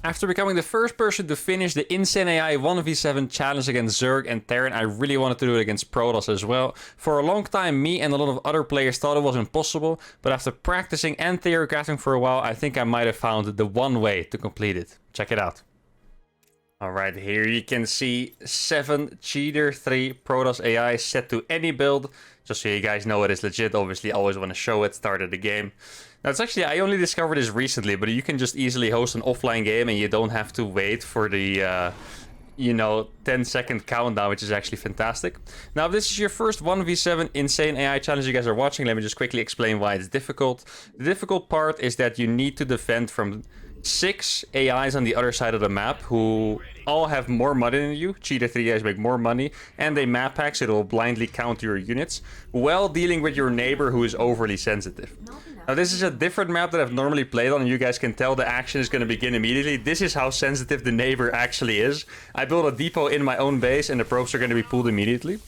After becoming the first person to finish the Insane AI 1v7 challenge against Zerg and Terran, I really wanted to do it against PROTOSS as well. For a long time, me and a lot of other players thought it was impossible, but after practicing and theorycrafting for a while, I think I might have found the one way to complete it. Check it out. Alright, here you can see 7 Cheater 3 PROTOSS AI set to any build. Just so you guys know it is legit, obviously I always want to show it, start of the game. Now it's actually, I only discovered this recently, but you can just easily host an offline game and you don't have to wait for the, you know, 10-second countdown, which is actually fantastic. Now, if this is your first 1v7 Insane AI challenge you guys are watching, let me just quickly explain why it's difficult. The difficult part is that you need to defend from 6 AIs on the other side of the map who all have more money than you. Cheater 3 AIs make more money, and they map hack, so it will blindly counter your units, while dealing with your neighbor who is overly sensitive. Now, this is a different map that I've normally played on, and you guys can tell the action is going to begin immediately. This is how sensitive the neighbor actually is. I built a depot in my own base, and the probes are going to be pulled immediately.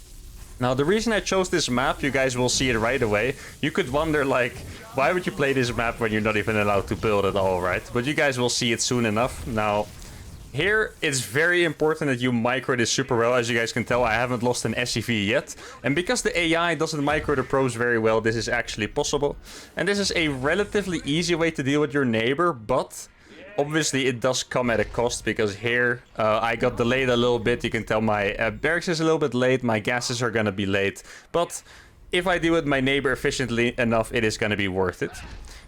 Now, the reason I chose this map, you guys will see it right away. You could wonder, like, why would you play this map when you're not even allowed to build at all, right? But you guys will see it soon enough. Now, here, it's very important that you micro this super well. As you guys can tell, I haven't lost an SCV yet. And because the AI doesn't micro the probes very well, this is actually possible. And this is a relatively easy way to deal with your neighbor, but obviously it does come at a cost, because here I got delayed a little bit. You can tell my barracks is a little bit late, my gases are gonna be late. But if I deal with my neighbor efficiently enough, it is gonna be worth it.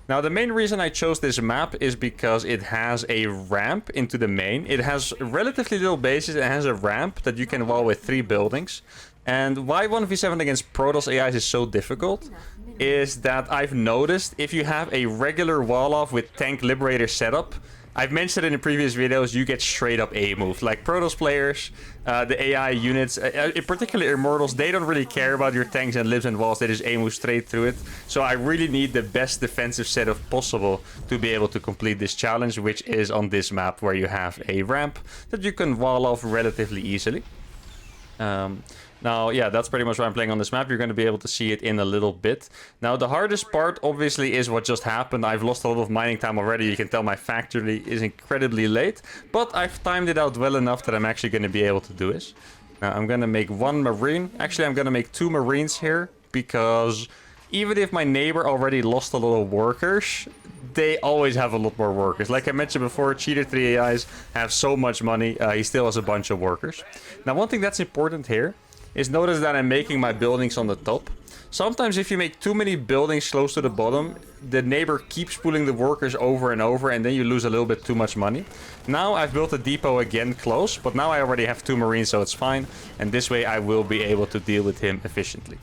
Now, the main reason I chose this map is because it has a ramp into the main. It has relatively little bases. It has a ramp that you can wall with 3 buildings. And why 1v7 against PROTOSS AIs is so difficult is that I've noticed if you have a regular wall-off with Tank Liberator setup, I've mentioned it in previous videos, you get straight up A moved. Like PROTOSS players, the AI units, in particular Immortals, they don't really care about your tanks and libs and walls. They just A move straight through it. So I really need the best defensive setup possible to be able to complete this challenge, which is on this map where you have a ramp that you can wall off relatively easily. Now, yeah, that's pretty much why I'm playing on this map. You're going to be able to see it in a little bit. Now, the hardest part, obviously, is what just happened. I've lost a lot of mining time already. You can tell my factory is incredibly late. But I've timed it out well enough that I'm actually going to be able to do this. Now, I'm going to make 1 Marine. Actually, I'm going to make 2 Marines here, because even if my neighbor already lost a lot of workers, they always have a lot more workers. Like I mentioned before, Cheater 3 AIs have so much money. He still has a bunch of workers. Now, one thing that's important here is notice that I'm making my buildings on the top. Sometimes if you make too many buildings close to the bottom, the neighbor keeps pulling the workers over and over, and then you lose a little bit too much money. Now I've built a depot again close, but now I already have 2 Marines, so it's fine. And this way I will be able to deal with him efficiently.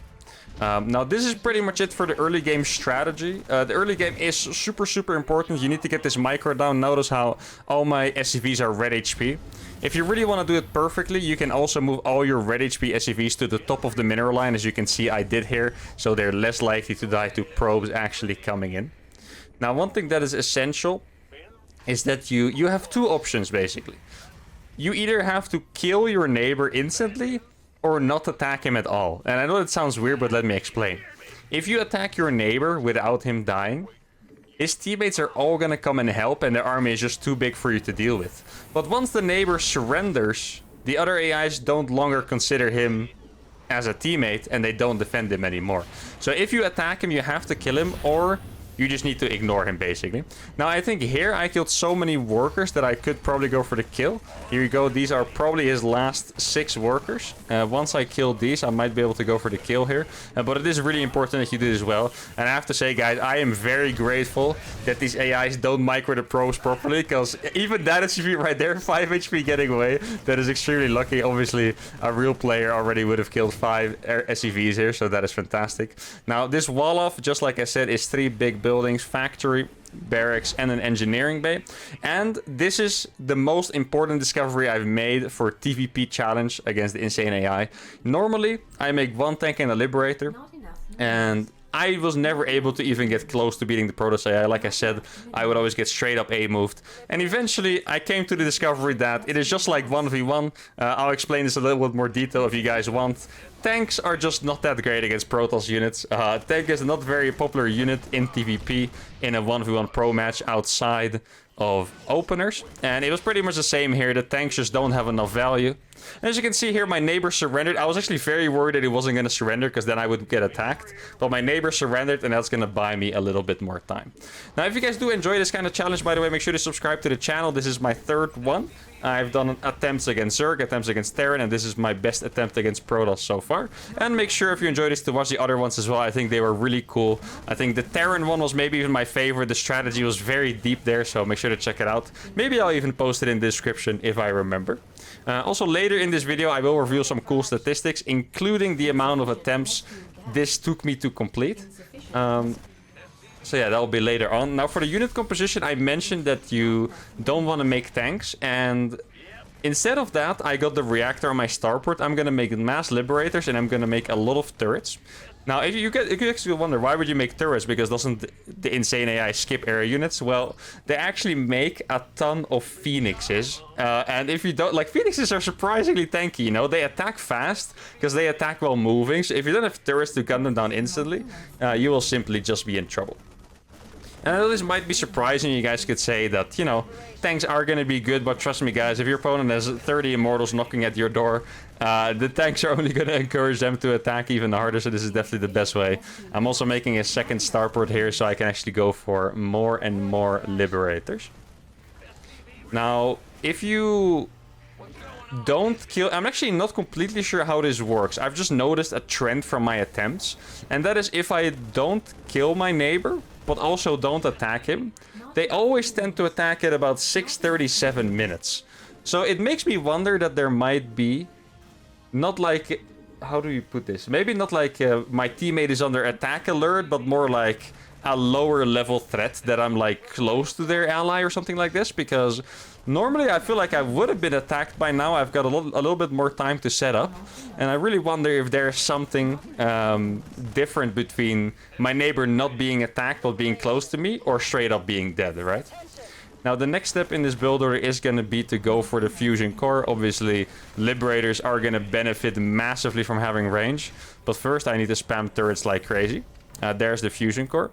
Now, this is pretty much it for the early game strategy. The early game is super important. You need to get this micro down. Notice how all my SCVs are red HP. If you really want to do it perfectly, you can also move all your red HP SCVs to the top of the mineral line, as you can see I did here, so they're less likely to die to probes actually coming in. Now, one thing that is essential is that you have 2 options, basically. You either have to kill your neighbor instantly, or not attack him at all. And I know it sounds weird, but let me explain. If you attack your neighbor without him dying, his teammates are all gonna come and help, and their army is just too big for you to deal with. But once the neighbor surrenders, the other AIs don't longer consider him as a teammate, and they don't defend him anymore. So if you attack him, you have to kill him, or you just need to ignore him, basically. Now, I think here I killed so many workers that I could probably go for the kill. Here you go. These are probably his last 6 workers. Once I kill these, I might be able to go for the kill here. But it is really important that you do this well. And I have to say, guys, I am very grateful that these AIs don't micro the probes properly, because even that SCV right there, 5 HP getting away, that is extremely lucky. Obviously, a real player already would have killed 5 SCVs here, so that is fantastic. Now, this wall off, just like I said, is 3 big buildings, factory, barracks, and an engineering bay. And this is the most important discovery I've made for TVP challenge against the Insane AI. Normally, I make 1 tank and a liberator, and I was never able to even get close to beating the PROTOSS AI. Like I said, I would always get straight up A moved. And eventually, I came to the discovery that it is just like 1v1. I'll explain this a little bit more detail if you guys want. Tanks are just not that great against PROTOSS units. Tank is not a very popular unit in TVP in a 1v1 pro match outside of openers, and it was pretty much the same here. The tanks just don't have enough value. And as you can see here, my neighbor surrendered. I was actually very worried that he wasn't going to surrender, because then I would get attacked. But my neighbor surrendered, and that's going to buy me a little bit more time. Now, if you guys do enjoy this kind of challenge, by the way, make sure to subscribe to the channel. This is my third one. I've done attempts against Zerg, attempts against Terran, and this is my best attempt against PROTOSS so far. And make sure, if you enjoyed this, to watch the other ones as well. I think they were really cool. I think the Terran one was maybe even my favorite. The strategy was very deep there, so make sure to check it out. Maybe I'll even post it in the description if I remember. Also, later in this video, I will reveal some cool statistics, including the amount of attempts this took me to complete. So yeah, that'll be later on. Now, for the unit composition, I mentioned that you don't want to make tanks, and instead of that, I got the reactor on my starport. I'm going to make mass liberators, and I'm going to make a lot of turrets. Now, if you actually wonder, why would you make turrets? Because doesn't the insane AI skip area units? Well, they actually make a ton of phoenixes. And if you don't... Like, phoenixes are surprisingly tanky, you know? They attack fast, because they attack while moving. So if you don't have turrets to gun them down instantly, you will simply just be in trouble. And I know this might be surprising. You guys could say that, you know, tanks are going to be good, but trust me, guys, if your opponent has 30 immortals knocking at your door, the tanks are only going to encourage them to attack even harder, so this is definitely the best way. I'm also making a second starport here, so I can actually go for more and more liberators. Now, if you don't kill... I'm actually not completely sure how this works. I've just noticed a trend from my attempts, and that is if I don't kill my neighbor, but also don't attack him, they always tend to attack at about 6:37 minutes. So it makes me wonder that there might be, not like, how do you put this? Maybe not like my teammate is under attack alert, but more like a lower level threat, that I'm like close to their ally or something like this, because normally I feel like I would have been attacked by now. I've got a little bit more time to set up, and I really wonder if there's something different between my neighbor not being attacked but being close to me, or straight up being dead, right? Now, the next step in this build order is going to be to go for the fusion core. Obviously, liberators are going to benefit massively from having range, but first I need to spam turrets like crazy. There's the fusion core.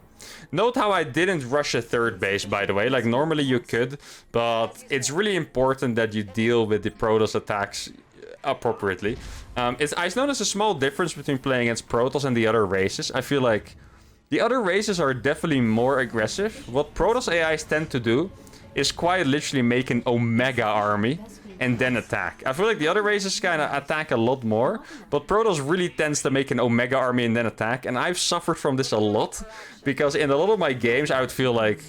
Note how I didn't rush a third base, by the way. Like, normally you could, but it's really important that you deal with the PROTOSS attacks appropriately. I've noticed a small difference between playing against PROTOSS and the other races. I feel like the other races are definitely more aggressive. What PROTOSS AIs tend to do is quite literally make an Omega army and then attack. I feel like the other races kind of attack a lot more, but PROTOSS really tends to make an Omega army and then attack, and I've suffered from this a lot, because in a lot of my games I would feel like,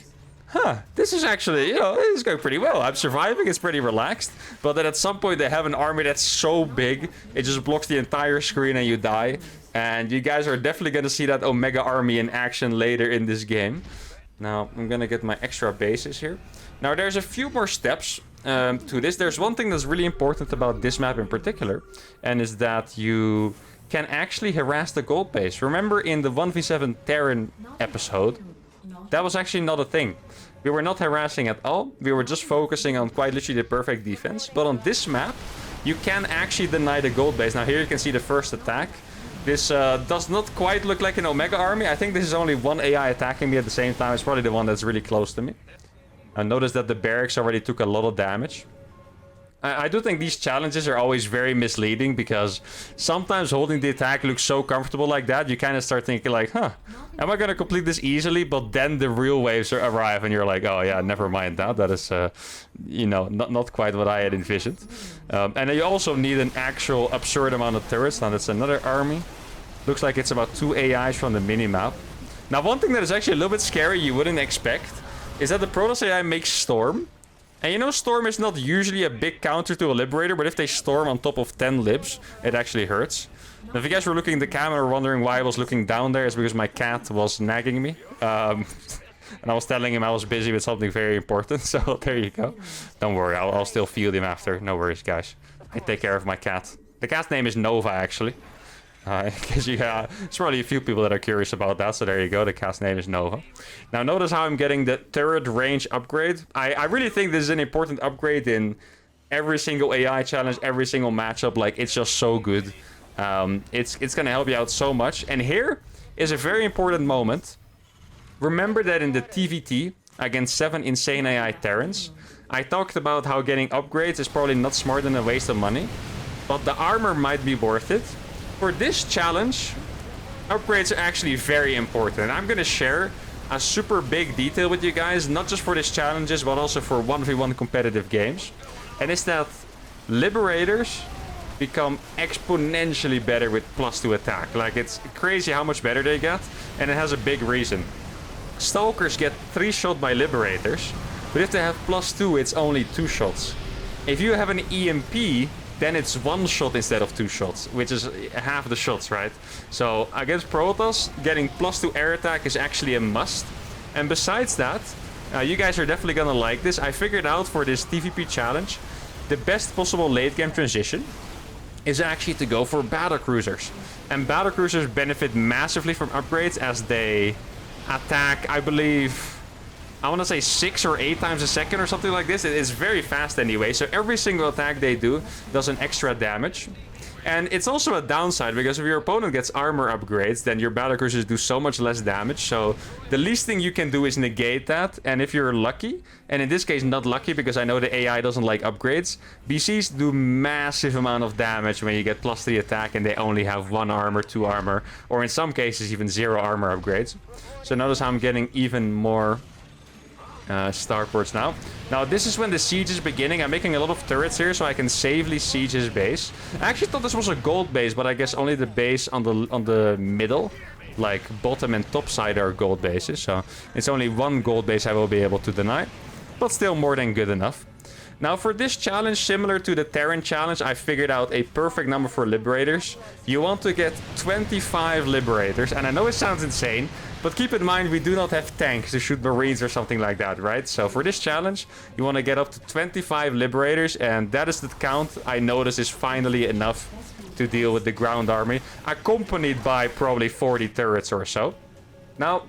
this is actually, you know, this is going pretty well. I'm surviving, it's pretty relaxed, but then at some point they have an army that's so big, it just blocks the entire screen and you die, and you guys are definitely going to see that Omega army in action later in this game. Now, I'm going to get my extra bases here. Now, there's a few more steps to this. There's one thing that's really important about this map in particular, and is that you can actually harass the gold base. Remember in the 1v7 Terran episode, that was actually not a thing. We were not harassing at all. We were just focusing on quite literally the perfect defense. But on this map, you can actually deny the gold base. Now here you can see the first attack. This does not quite look like an Omega army. I think this is only one AI attacking me at the same time. It's probably the one that's really close to me. Notice that the barracks already took a lot of damage. I do think these challenges are always very misleading, because sometimes holding the attack looks so comfortable like that, you kind of start thinking like, am I going to complete this easily? But then the real waves arrive and you're like, oh yeah, never mind that. That is, you know, not quite what I had envisioned. And then you also need an actual absurd amount of turrets. Now that's another army. Looks like it's about 2 AIs from the mini-map. Now, one thing that is actually a little bit scary you wouldn't expect is that the PROTOSS AI makes Storm. And you know, Storm is not usually a big counter to a Liberator, but if they Storm on top of 10 libs, it actually hurts. Now, if you guys were looking at the camera wondering why I was looking down there, it's because my cat was nagging me. And I was telling him I was busy with something very important, so there you go. Don't worry, I'll still feed him after. No worries, guys. I take care of my cat. The cat's name is Nova, actually. Because there's probably a few people that are curious about that, so there you go. The cat's name is Nova. Now notice how I'm getting the turret range upgrade. I really think this is an important upgrade in every single AI challenge, every single matchup. Like, it's just so good. It's gonna help you out so much. And here is a very important moment. Remember that in the TVT, against 7 insane AI Terrans. I talked about how getting upgrades is probably not smart and a waste of money, but the armor might be worth it. For this challenge, upgrades are actually very important. I'm gonna share a super big detail with you guys, not just for these challenges, but also for 1v1 competitive games. And it's that Liberators become exponentially better with +2 attack. Like, it's crazy how much better they get, and it has a big reason. Stalkers get 3 shot by Liberators, but if they have +2, it's only 2 shots. If you have an EMP, then it's 1 shot instead of 2 shots, which is half the shots, right? So against PROTOSS, getting +2 air attack is actually a must. And besides that, you guys are definitely gonna like this. I figured out for this TVP challenge, the best possible late game transition is actually to go for battlecruisers. And battlecruisers benefit massively from upgrades as they attack, I believe, I want to say 6 or 8 times a second or something like this. It is very fast anyway, so every single attack they do does an extra damage. And it's also a downside, because if your opponent gets armor upgrades, then your battlecruisers do so much less damage. So the least thing you can do is negate that. And if you're lucky, and in this case not lucky because I know the AI doesn't like upgrades, BCs do massive amount of damage when you get +3 attack and they only have 1 armor, 2 armor, or in some cases even 0 armor upgrades. So notice how I'm getting even more starports now. Now this is when the siege is beginning. I'm making a lot of turrets here so I can safely siege his base. I actually thought this was a gold base, but I guess only the base on the middle, like bottom and top side, are gold bases. So it's only 1 gold base I will be able to deny, but still more than good enough. Now for this challenge, similar to the Terran challenge, I figured out a perfect number for Liberators. You want to get 25 Liberators, and I know it sounds insane, but keep in mind we do not have tanks to shoot Marines or something like that, right? So for this challenge, you want to get up to 25 Liberators, and that is the count I notice is finally enough to deal with the ground army, accompanied by probably 40 turrets or so. Now,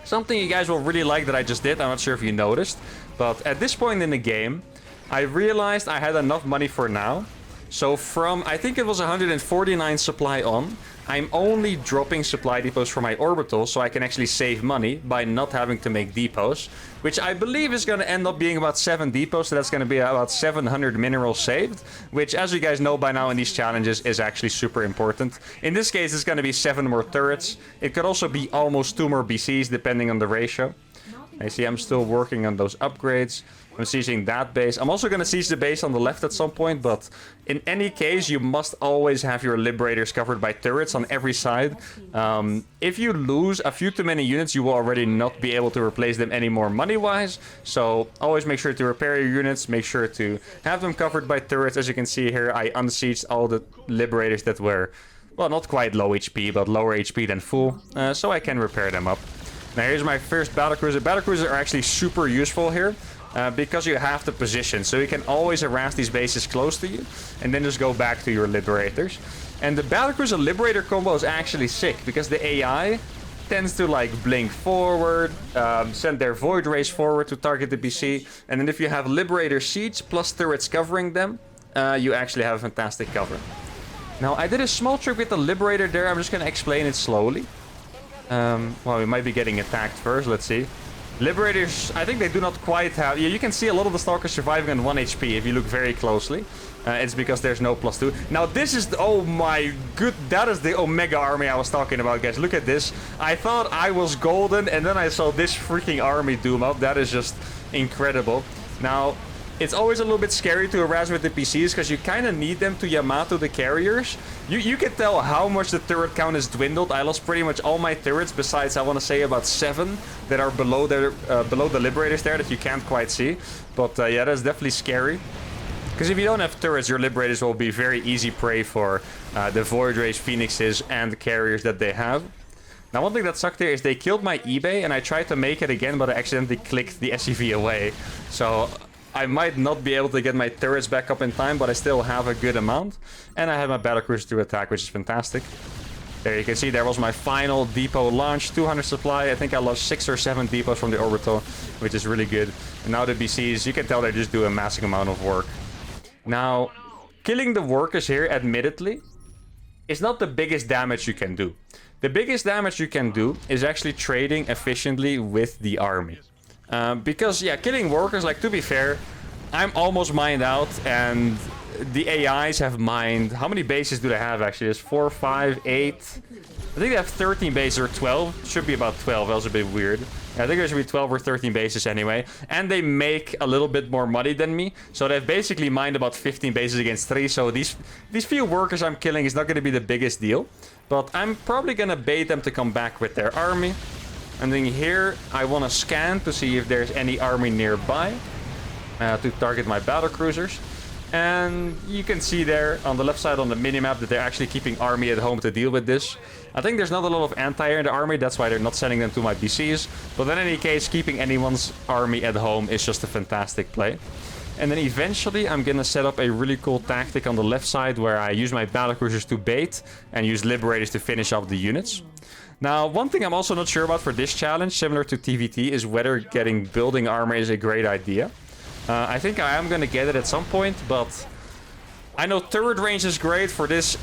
something you guys will really like that I just did, I'm not sure if you noticed, but at this point in the game, I realized I had enough money for now. So from, I think it was 149 supply on, I'm only dropping supply depots for my orbitals so I can actually save money by not having to make depots, which I believe is going to end up being about 7 depots, so that's going to be about 700 minerals saved, which, as you guys know by now in these challenges, is actually super important. In this case, it's going to be 7 more turrets. It could also be almost 2 more BCs, depending on the ratio. I see I'm still working on those upgrades. I'm sieging that base. I'm also going to siege the base on the left at some point, but in any case, you must always have your Liberators covered by turrets on every side. If you lose a few too many units, you will already not be able to replace them anymore money-wise. So always make sure to repair your units, make sure to have them covered by turrets. As you can see here, I unsieged all the Liberators that were, well, not quite low HP, but lower HP than full, so I can repair them up. Now here's my first battlecruiser. Battlecruisers are actually super useful here. Because you have the position, so you can always harass these bases close to you and then just go back to your Liberators. And the Battlecruiser Liberator combo is actually sick because the AI tends to like blink forward, send their Void Rays forward to target the BC, and then if you have Liberator Siege plus turrets covering them, you actually have a fantastic cover. Now I did a small trick with the Liberator there. I'm just going to explain it slowly. Well, we might be getting attacked first. Let's see. Liberators, I think they do not quite have... Yeah, you can see a lot of the Stalkers surviving on 1 HP if you look very closely. It's because there's no +2. Now this is... Oh my good... That is the Omega army I was talking about, guys. Look at this. I thought I was golden and then I saw this freaking army doom up. That is just incredible. Now, it's always a little bit scary to harass with the PCs because you kind of need them to Yamato the carriers. You can tell how much the turret count has dwindled. I lost pretty much all my turrets besides, I want to say, about 7 that are below the Liberators there that you can't quite see. But yeah, that's definitely scary. Because if you don't have turrets, your Liberators will be very easy prey for the Void Rays, Phoenixes, and the carriers that they have. Now, one thing that sucked here is they killed my eBay, and I tried to make it again, but I accidentally clicked the SCV away. So I might not be able to get my turrets back up in time, but I still have a good amount. And I have my battlecruiser to attack, which is fantastic. There you can see there was my final depot launch, 200 supply. I think I lost 6 or 7 depots from the orbital, which is really good. And now the BCs, you can tell they just do a massive amount of work. Now, killing the workers here, admittedly, is not the biggest damage you can do. The biggest damage you can do is actually trading efficiently with the army. Because, yeah, killing workers, like, to be fair, I'm almost mined out, and the AIs have mined... How many bases do they have, actually? There's 4, 5, 8... I think they have 13 bases or 12. Should be about 12. That was a bit weird. I think there should be 12 or 13 bases anyway. And they make a little bit more money than me. So they've basically mined about 15 bases against 3. So these few workers I'm killing is not going to be the biggest deal. But I'm probably going to bait them to come back with their army. And then here I want to scan to see if there's any army nearby. To target my battlecruisers. And you can see there on the left side on the minimap that they're actually keeping army at home to deal with this. I think there's not a lot of anti-air in the army, that's why they're not sending them to my BCs. But in any case, keeping anyone's army at home is just a fantastic play. And then eventually I'm gonna set up a really cool tactic on the left side where I use my battlecruisers to bait and use liberators to finish off the units. Now, one thing I'm also not sure about for this challenge, similar to TVT, is whether getting building armor is a great idea. I think I am gonna get it at some point, but I know turret range is great for this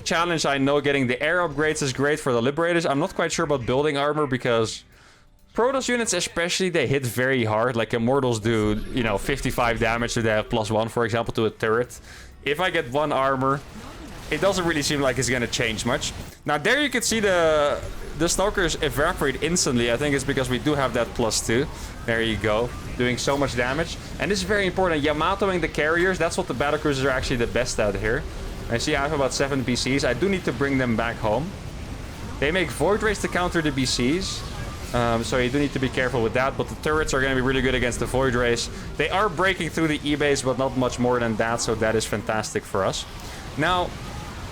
challenge. I know getting the air upgrades is great for the liberators. I'm not quite sure about building armor because PROTOSS units especially, they hit very hard. Like Immortals do, you know, 55 damage if they have +1, for example, to a turret. If I get 1 armor, it doesn't really seem like it's gonna change much. Now there you can see the Stalkers evaporate instantly. I think it's because we do have that +2. There you go. Doing so much damage. And this is very important. Yamatoing the carriers, that's what the battlecruisers are actually the best at here. I see I have about 7 BCs. I do need to bring them back home. They make Void Rays to counter the BCs. So you do need to be careful with that. But the turrets are going to be really good against the Void Rays. They are breaking through the E-base, but not much more than that. So that is fantastic for us. Now,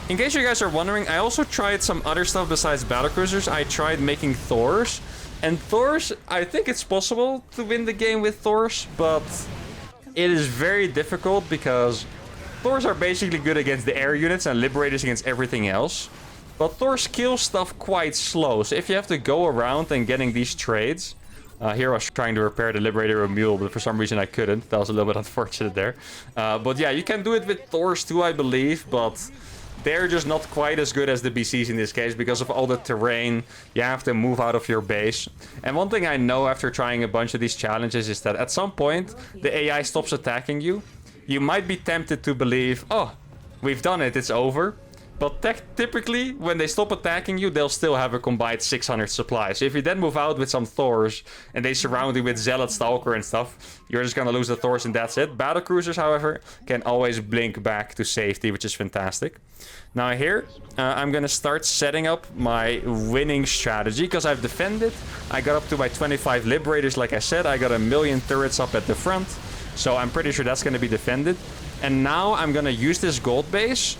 in case you guys are wondering, I also tried some other stuff besides battlecruisers. I tried making Thors. And Thors, I think it's possible to win the game with Thors, but it is very difficult because Thors are basically good against the air units and liberators against everything else. But Thors kill stuff quite slow, so if you have to go around and getting these trades... here I was trying to repair the Liberator of Mule, but for some reason I couldn't. That was a little bit unfortunate there. But yeah, you can do it with Thors too, I believe, but... they're just not quite as good as the BCs in this case because of all the terrain. You have to move out of your base. And one thing I know after trying a bunch of these challenges is that at some point the AI stops attacking you. You might be tempted to believe, oh, we've done it, it's over. But typically, when they stop attacking you, they'll still have a combined 600 supply. So if you then move out with some Thors and they surround you with Zealot, Stalker and stuff, you're just gonna lose the Thors and that's it. Battlecruisers, however, can always blink back to safety, which is fantastic. Now here, I'm gonna start setting up my winning strategy because I've defended. I got up to my 25 Liberators, like I said. I got 1 million turrets up at the front. So I'm pretty sure that's gonna be defended. And now I'm gonna use this gold base.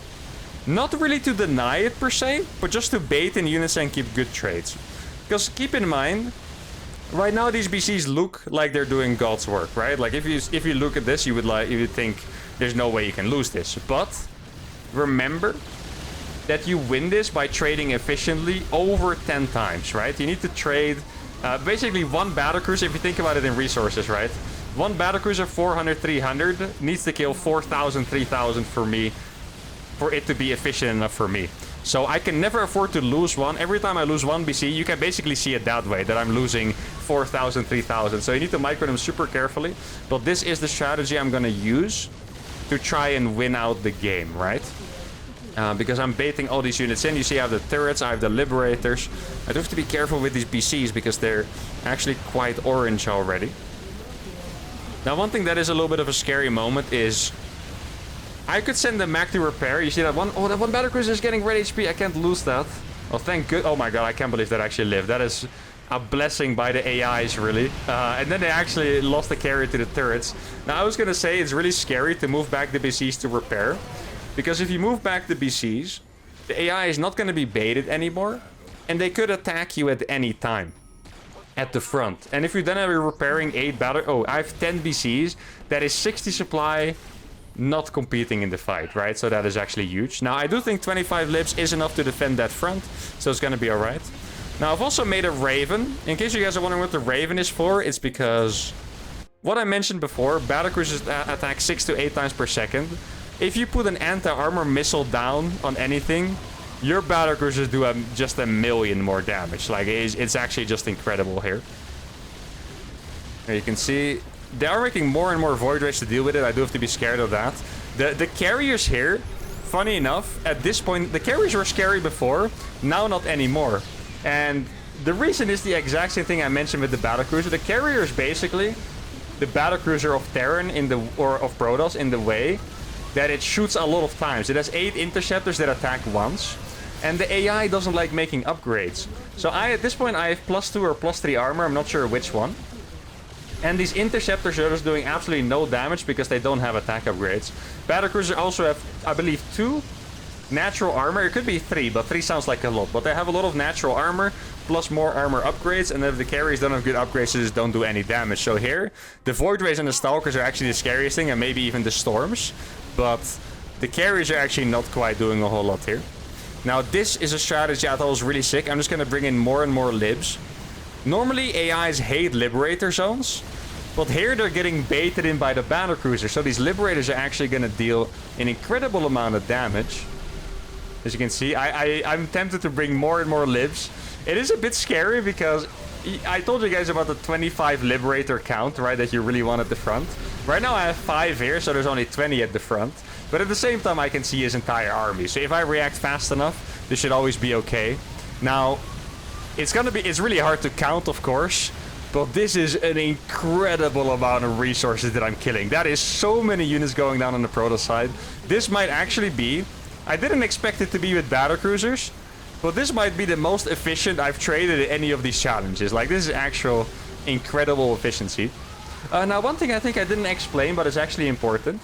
Not really to deny it per se, but just to bait in units and keep good trades. Because keep in mind, right now these BCs look like they're doing God's work, right? Like if you look at this, you would think there's no way you can lose this. But remember that you win this by trading efficiently over 10 times, right? You need to trade basically 1 battlecruiser, if you think about it in resources, right? 1 battlecruiser 400, 300 needs to kill 4,000, 3,000 for me. For it to be efficient enough for me. So I can never afford to lose one. Every time I lose 1 BC, you can basically see it that way, that I'm losing 4,000, 3,000. So you need to micro them super carefully. But this is the strategy I'm going to use to try and win out the game, right? Because I'm baiting all these units in. You see I have the turrets, I have the liberators. I do have to be careful with these BCs because they're actually quite orange already. Now one thing that is a little bit of a scary moment is... I could send them back to repair. You see that one? Oh, that one battlecruiser is getting red HP. I can't lose that. Oh, thank good. Oh my god, I can't believe that actually lived. That is a blessing by the AIs, really. And then they actually lost the carrier to the turrets. Now, I was going to say it's really scary to move back the BCs to repair. Because if you move back the BCs, the AI is not going to be baited anymore. And they could attack you at any time. At the front. And if you then are repairing 8 battle... Oh, I have 10 BCs. That is 60 supply... not competing in the fight, right? So that is actually huge. Now, I do think 25 libs is enough to defend that front, so it's gonna be alright. Now, I've also made a Raven. In case you guys are wondering what the Raven is for, it's because... what I mentioned before, battlecruisers attack 6 to 8 times per second. If you put an anti-armor missile down on anything, your battlecruisers do just 1 million more damage. Like, it's actually just incredible here. Here you can see they are making more and more Void Rage to deal with it. I do have to be scared of that. The carriers here, funny enough, at this point, the carriers were scary before, now not anymore. And the reason is the exact same thing I mentioned with the battlecruiser. The carrier is basically the battlecruiser of Terran or of PROTOSS in the way that it shoots a lot of times. It has 8 interceptors that attack once, and the AI doesn't like making upgrades. So at this point I have +2 or +3 armor, I'm not sure which one. And these interceptors are just doing absolutely no damage because they don't have attack upgrades. Battlecruisers also have, I believe, 2 natural armor. It could be 3, but 3 sounds like a lot. But they have a lot of natural armor, plus more armor upgrades. And if the carriers don't have good upgrades, they just don't do any damage. So here, the Void Rays and the Stalkers are actually the scariest thing, and maybe even the Storms. But the carriers are actually not quite doing a whole lot here. Now, this is a strategy I thought was really sick. I'm just going to bring in more and more libs. Normally, AIs hate Liberator zones, but here they're getting baited in by the battlecruiser. So these Liberators are actually going to deal an incredible amount of damage. As you can see, I'm tempted to bring more and more libs. It is a bit scary because I told you guys about the 25 Liberator count, right, that you really want at the front. Right now I have 5 here, so there's only 20 at the front. But at the same time, I can see his entire army. So if I react fast enough, this should always be okay. Now, it's really hard to count, of course, but this is an incredible amount of resources that I'm killing. That is so many units going down on the PROTOSS side. This might actually be, I didn't expect it to be with battlecruisers, but this might be the most efficient I've traded in any of these challenges. Like, this is actual incredible efficiency. Now, one thing I think I didn't explain, but it's actually important.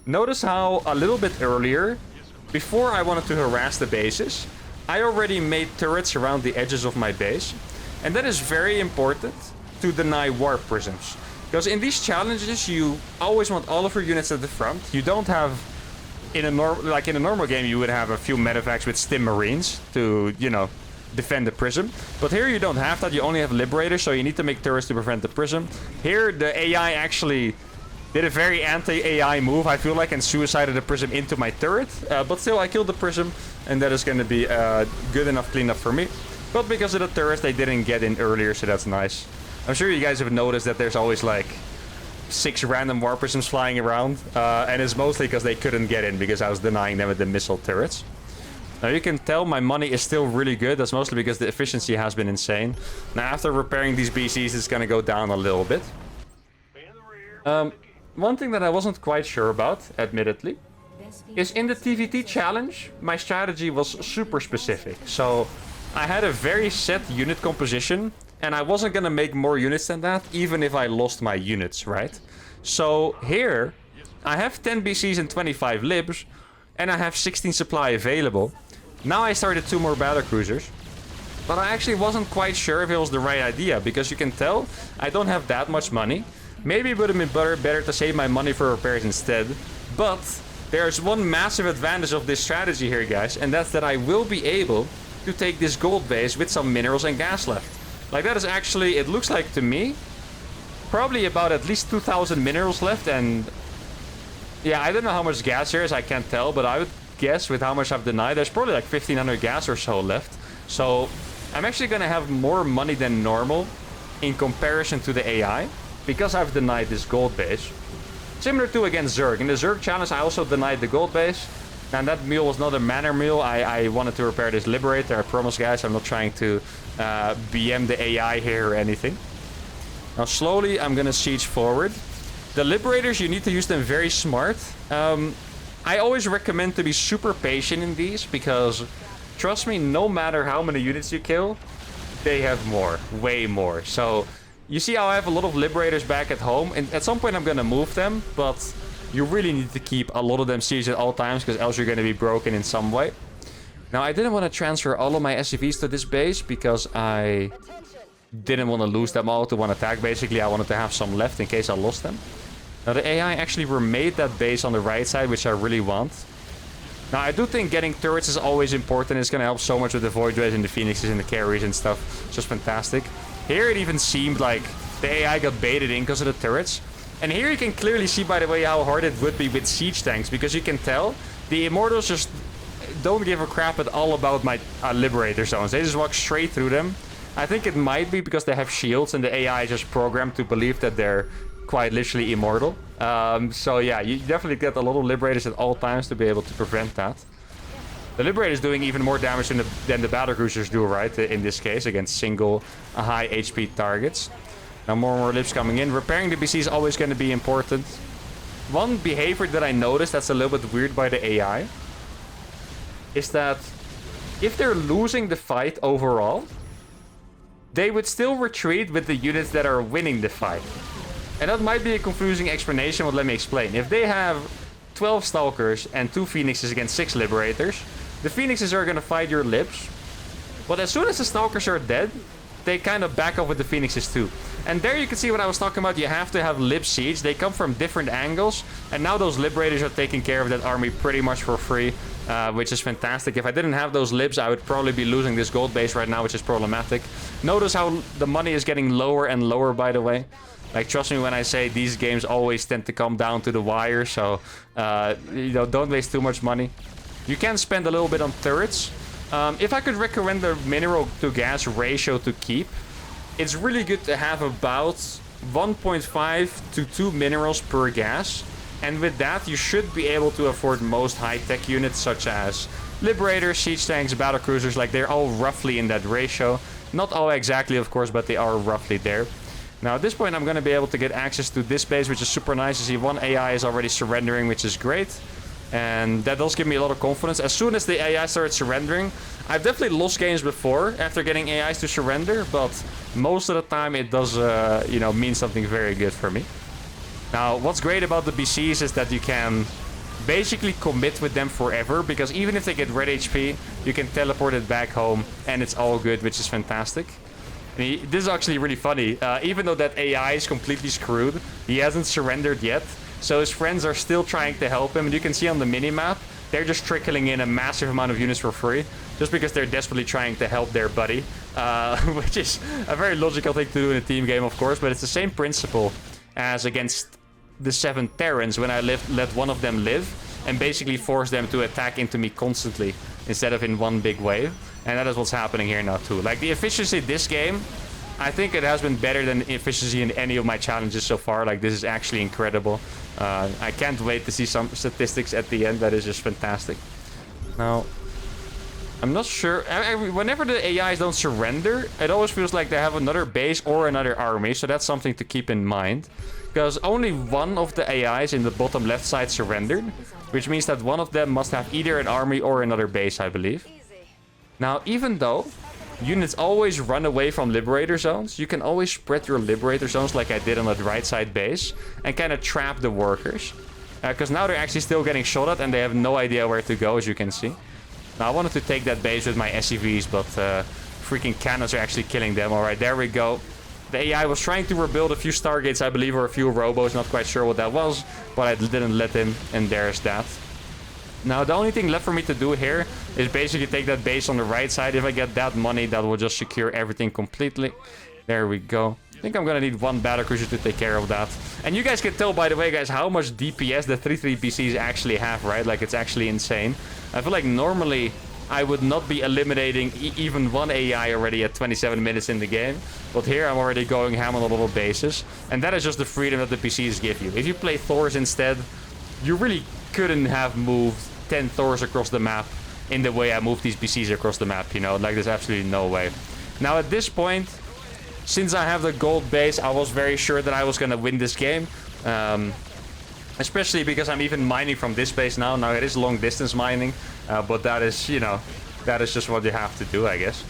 Notice how a little bit earlier, before I wanted to harass the bases, I already made turrets around the edges of my base. And that is very important to deny warp prisms. Because in these challenges, you always want all of your units at the front. You don't have, in a normal game, you would have a few medevacs with stim marines to, you know, defend the prism. But here you don't have that. You only have liberators, so you need to make turrets to prevent the prism. Here, the AI actually did a very anti-AI move, I feel like, and suicided the prism into my turret. But still, I killed the prism, and that is going to be good enough cleanup for me. But because of the turrets, they didn't get in earlier, so that's nice. I'm sure you guys have noticed that there's always like 6 random warp prisms flying around. And it's mostly because they couldn't get in, because I was denying them with the missile turrets. Now you can tell my money is still really good. That's mostly because the efficiency has been insane. Now after repairing these BCs, it's going to go down a little bit. One thing that I wasn't quite sure about, admittedly, is in the TVT challenge, my strategy was super specific. So I had a very set unit composition, and I wasn't going to make more units than that, even if I lost my units, right? So here, I have 10 BCs and 25 libs, and I have 16 supply available. Now I started 2 more battlecruisers, but I actually wasn't quite sure if it was the right idea, because you can tell I don't have that much money. Maybe it would have been better to save my money for repairs instead. But there's one massive advantage of this strategy here, guys. And that's that I will be able to take this gold base with some minerals and gas left. Like, that is actually, it looks like to me, probably about at least 2,000 minerals left. And yeah, I don't know how much gas there is, I can't tell. But I would guess with how much I've denied, there's probably like 1,500 gas or so left. So I'm actually going to have more money than normal in comparison to the AI, because I've denied this gold base. Similar to against Zerg. In the Zerg challenge, I also denied the gold base. And that mule was not a manor mule. I wanted to repair this Liberator. I promise, guys, I'm not trying to BM the AI here or anything. Now, slowly, I'm going to siege forward. The Liberators, you need to use them very smart. I always recommend to be super patient in these, because, trust me, no matter how many units you kill, they have more. Way more. So you see how I have a lot of Liberators back at home, and at some point I'm gonna move them, but you really need to keep a lot of them sieged at all times, because else you're gonna be broken in some way. Now, I didn't want to transfer all of my SCVs to this base, because I didn't want to lose them all to one attack. Basically, I wanted to have some left in case I lost them. Now, the AI actually remade that base on the right side, which I really want. Now, I do think getting turrets is always important. It's gonna help so much with the Void Rays and the Phoenixes and the carries and stuff. It's just fantastic. Here it even seemed like the AI got baited in because of the turrets. And here you can clearly see, by the way, how hard it would be with siege tanks. Because you can tell the Immortals just don't give a crap at all about my Liberator zones. They just walk straight through them. I think it might be because they have shields and the AI is just programmed to believe that they're quite literally immortal. So yeah, you definitely get a lot of Liberators at all times to be able to prevent that. The Liberator is doing even more damage than the Battlecruisers do, right? In this case, against single high HP targets. Now more and more Libs coming in. Repairing the BC is always going to be important. One behavior that I noticed that's a little bit weird by the AI is that if they're losing the fight overall, they would still retreat with the units that are winning the fight. And that might be a confusing explanation, but let me explain. If they have 12 Stalkers and 2 Phoenixes against 6 Liberators, the Phoenixes are going to fight your Libs. But as soon as the Stalkers are dead, they kind of back off with the Phoenixes too. And there you can see what I was talking about. You have to have Lib Siege. They come from different angles. And now those Liberators are taking care of that army pretty much for free. Which is fantastic. If I didn't have those Libs, I would probably be losing this gold base right now, which is problematic. Notice how the money is getting lower and lower, by the way. Like, trust me when I say these games always tend to come down to the wire. So, you know, don't waste too much money. You can spend a little bit on turrets. If I could recommend the mineral to gas ratio to keep, it's really good to have about 1.5 to 2 minerals per gas. And with that, you should be able to afford most high-tech units, such as Liberators, Siege Tanks, Battlecruisers. Like, they're all roughly in that ratio. Not all exactly, of course, but they are roughly there. Now, at this point, I'm going to be able to get access to this base, which is super nice. You see, one AI is already surrendering, which is great. And that does give me a lot of confidence. As soon as the AI starts surrendering, I've definitely lost games before after getting AIs to surrender. But most of the time, it does, you know, mean something very good for me. Now, what's great about the BCs is that you can basically commit with them forever, because even if they get red HP, you can teleport it back home and it's all good, which is fantastic. And this is actually really funny. Even though that AI is completely screwed, he hasn't surrendered yet. So his friends are still trying to help him. And you can see on the minimap, they're just trickling in a massive amount of units for free, just because they're desperately trying to help their buddy. Which is a very logical thing to do in a team game, of course, but it's the same principle as against the 7 Terrans when I let one of them live and basically force them to attack into me constantly instead of in one big wave. And that is what's happening here now too. Like, the efficiency this game, I think it has been better than the efficiency in any of my challenges so far. Like, this is actually incredible. I can't wait to see some statistics at the end. That is just fantastic. Now, I'm not sure. Whenever the AIs don't surrender, it always feels like they have another base or another army. So that's something to keep in mind. Because only one of the AIs in the bottom left side surrendered. Which means that one of them must have either an army or another base, I believe. Now, even though units always run away from Liberator zones, you can always spread your Liberator zones like I did on that right side base. And kind of trap the workers. Because now they're actually still getting shot at and they have no idea where to go, as you can see. Now, I wanted to take that base with my SCVs, but freaking cannons are actually killing them. Alright, there we go. The AI was trying to rebuild a few Stargates, I believe, or a few Robos. Not quite sure what that was, but I didn't let him, and there's that. Now, the only thing left for me to do here is basically take that base on the right side. If I get that money, that will just secure everything completely. There we go. I think I'm gonna need one Battlecruiser to take care of that. And you guys can tell, by the way, guys, how much DPS the 3-3 BCs actually have, right? Like, it's actually insane. I feel like normally I would not be eliminating even one AI already at 27 minutes in the game. But here I'm already going ham on a lot of bases. And that is just the freedom that the PCs give you. If you play Thors instead, you really couldn't have moved 10 Thors across the map in the way I moved these PCs across the map, you know? Like, there's absolutely no way. Now, at this point, since I have the gold base, I was very sure that I was going to win this game. Especially because I'm even mining from this base now. Now, it is long distance mining. But that is, you know, that is just what you have to do, I guess.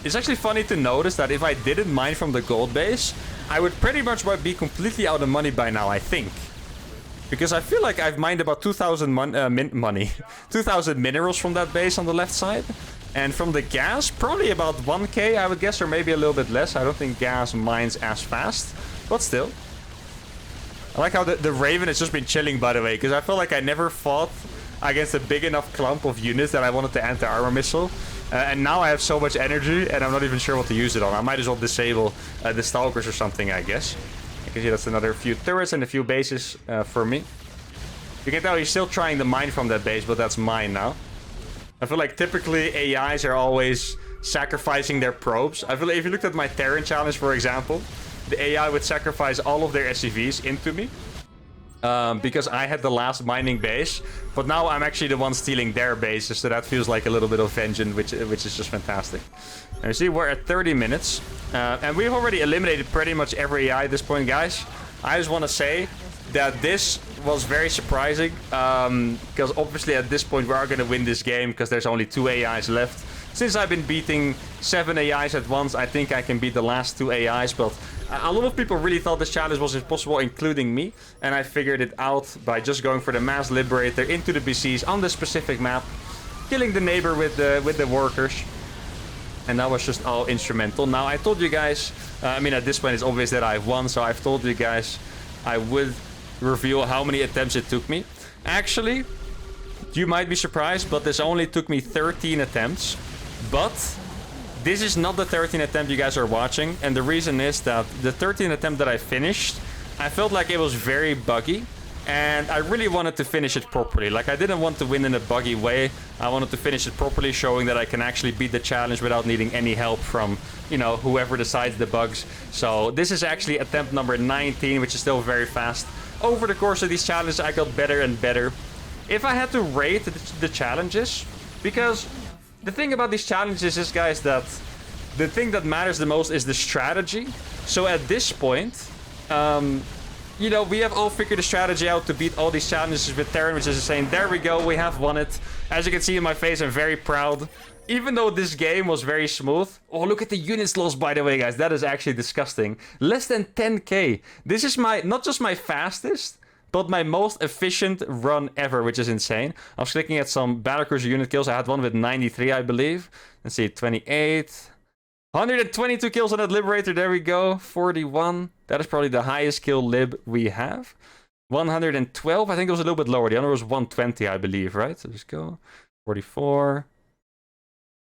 It's actually funny to notice that if I didn't mine from the gold base, I would pretty much be completely out of money by now, I think. Because I feel like I've mined about 2,000 2,000 minerals from that base on the left side. And from the gas, probably about 1k, I would guess, or maybe a little bit less. I don't think gas mines as fast, but still. I like how the Raven has just been chilling, by the way, because I feel like I never fought against a big enough clump of units that I wanted to anti-armor missile. And now I have so much energy, and I'm not even sure what to use it on. I might as well disable the Stalkers or something, I guess. You can see that's another few turrets and a few bases for me. You can tell he's still trying to mine from that base, but that's mine now. I feel like typically AIs are always sacrificing their probes. I feel like if you looked at my Terran challenge, for example, the AI would sacrifice all of their SCVs into me. Because I had the last mining base, but now I'm actually the one stealing their bases, so that feels like a little bit of vengeance, which is just fantastic. And you see, we're at 30 minutes, and we've already eliminated pretty much every AI at this point, guys. I just want to say that this was very surprising, because obviously at this point we are going to win this game, because there's only 2 AIs left. Since I've been beating 7 AIs at once, I think I can beat the last 2 AIs, but a lot of people really thought this challenge was impossible, including me, and I figured it out by just going for the Mass Liberator into the BCs on this specific map, killing the neighbor with the workers, and that was just all instrumental. Now, I told you guys, I mean, at this point it's obvious that I've won, so I've told you guys I would reveal how many attempts it took me. Actually, you might be surprised, but this only took me 13 attempts, but this is not the 13th attempt you guys are watching, and the reason is that the 13th attempt that I finished, I felt like it was very buggy, and I really wanted to finish it properly. Like, I didn't want to win in a buggy way. I wanted to finish it properly, showing that I can actually beat the challenge without needing any help from, you know, whoever decides the bugs. So this is actually attempt number 19, which is still very fast. Over the course of these challenges, I got better and better. If I had to rate the challenges, because the thing about these challenges is, guys, that the thing that matters the most is the strategy. So at this point, you know, we have all figured the strategy out to beat all these challenges with Terran, which is saying, there we go, we have won it. As you can see in my face, I'm very proud. Even though this game was very smooth. Oh, look at the units lost, by the way, guys. That is actually disgusting. Less than 10k. This is my, not just my fastest, but my most efficient run ever, which is insane. I was clicking at some battlecruiser unit kills. I had one with 93, I believe. Let's see, 28. 122 kills on that Liberator. There we go. 41. That is probably the highest kill lib we have. 112. I think it was a little bit lower. The other was 120, I believe, right? So just go. 44.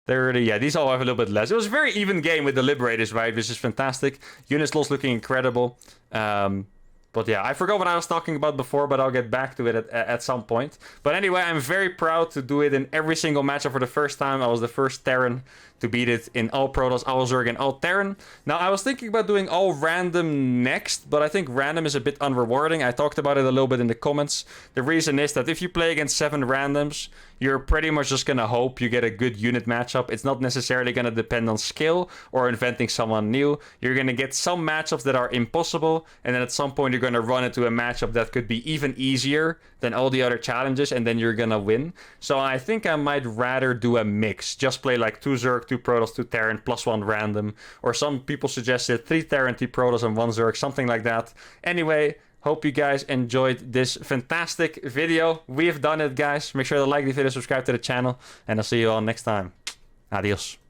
30. Yeah, these all have a little bit less. It was a very even game with the Liberators, right? Which is fantastic. Units lost looking incredible. But yeah, I forgot what I was talking about before, but I'll get back to it at some point. But anyway, I'm very proud to do it in every single matchup for the first time. I was the first Terran to beat it in all PROTOSS, all Zerg, and all Terran. Now, I was thinking about doing all random next, but I think random is a bit unrewarding. I talked about it a little bit in the comments. The reason is that if you play against 7 randoms, you're pretty much just going to hope you get a good unit matchup. It's not necessarily going to depend on skill or inventing someone new. You're going to get some matchups that are impossible, and then at some point you're going to run into a matchup that could be even easier than all the other challenges, and then you're going to win. So I think I might rather do a mix. Just play like 2 Zerg, 2 Protoss, 2 Terran, plus 1 random. Or some people suggested 3 Terran, 3 Protoss, and 1 Zerg, something like that. Anyway, hope you guys enjoyed this fantastic video. We've done it, guys. Make sure to like the video, subscribe to the channel, and I'll see you all next time. Adios.